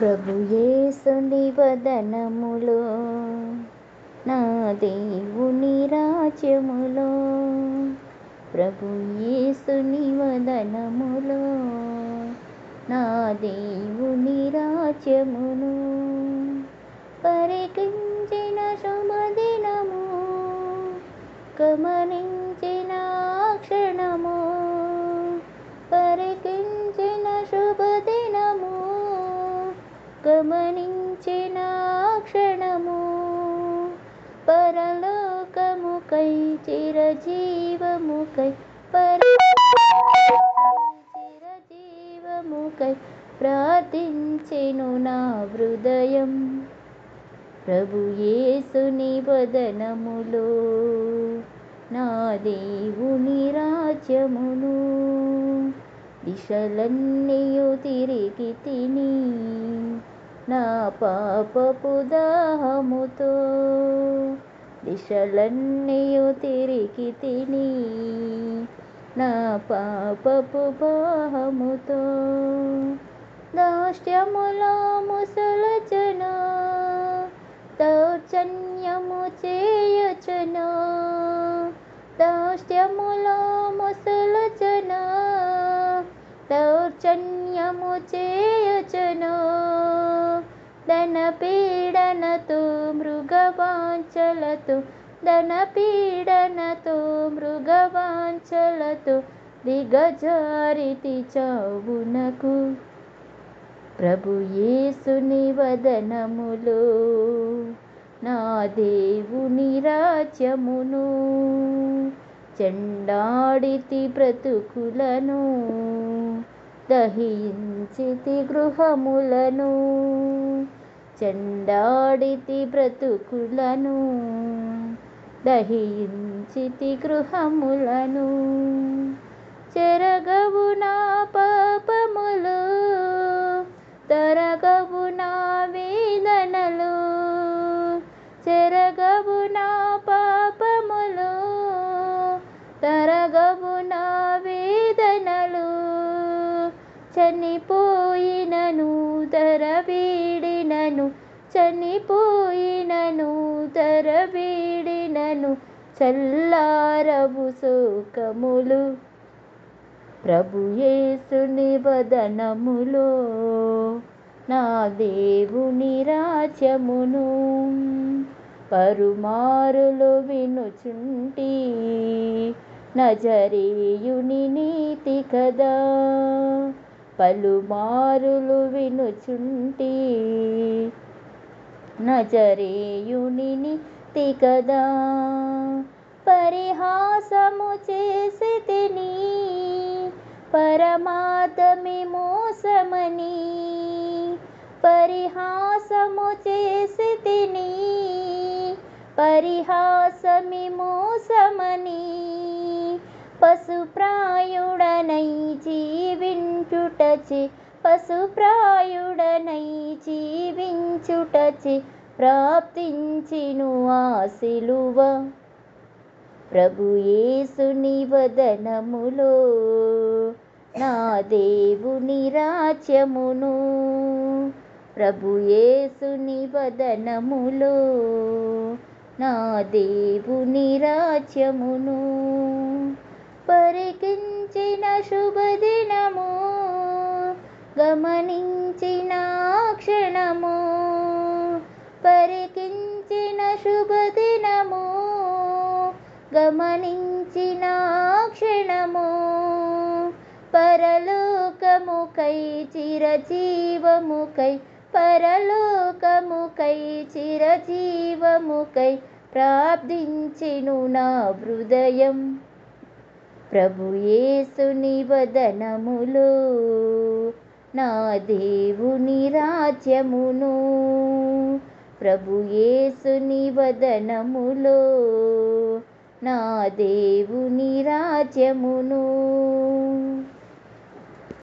ప్రభు యేసుని వదనములో నా దేవుని రాజ్యములో, ప్రభు యేసుని వదనములో నా దేవుని రాజ్యమును పరికించిన శుభదినము, గమనించిన క్షణము, పరికించిన శుభదినము, గమనించిన క్షణము, పరలోకముకై చిరజీవముకై చిరజీవముకై ప్రార్థించెను నా హృదయం. ప్రభు యేసుని వదనములో నా దేవుని రాజ్యమును దిశలన్నీయు తిరిగి తిని నా పాపపు దాహముతో, దిశలన్నీయు తిరిగి తిని నా పాపపు దాహముతో, దాస్యములో ముసలచను, దౌర్జన్యము చేయచును, దాస్యములో ముసలచను, దౌర్జన్యము చేయచును, ధన పీడనతో మృగవాంఛలతో, ధన పీడనతో మృగవాంఛలతో దిగజారితి చావునకు. ప్రభు యేసుని వదనములో నా దేవుని రాజ్యమును చెండాడితి బ్రతుకులను, దహించితి గృహములను, చెండాడితి బ్రతుకులను, దహించితి గృహములను, చెరగవు నా పాపములు, తరగవు నా వేదనలు, చెరగవు నా పాపములు, తరగవు నా వేదనలు, చనిపోయినను తర వీడినను, చనిపోయినను తర వీడినను చల్లారవు శోకములు. ప్రభు యేసుని వదనములో నా దేవుని రాజ్యమును పరుమారులు వినుచుంటి, నజరేయుని నీతి కదా, పలుమారులు వినుచుంటి, నజరేయుని నీతి కదా, పరిహాసము చేసి తిని పరమార్థమి మోసమని, పరిహాసము చేసి తిని పరిహాసమి మోసమని, పశుప్రాయుడనై జీవించుటచే, పశుప్రాయుడనై జీవించుటచే ప్రాప్తించిను ఆ సిలువ. ప్రభు యేసుని వదనములో నా దేవుని రాజ్యమును, ప్రభు యేసుని వదనములో నా దేవుని రాజ్యమును పరికించిన శుభదినము, గమనించిన క్షణము, పరికించిన శుభదినము, గమనించిన క్షణము, పరలోకముకై చిరజీవముకై, పరలోకముకై చిరజీవముకై ప్రార్థించెను నా హృదయం. ప్రభు యేసుని వదనములో నా దేవుని రాజ్యమును, ప్రభు యేసుని వదనములో నా దేవుని రాజ్యమును.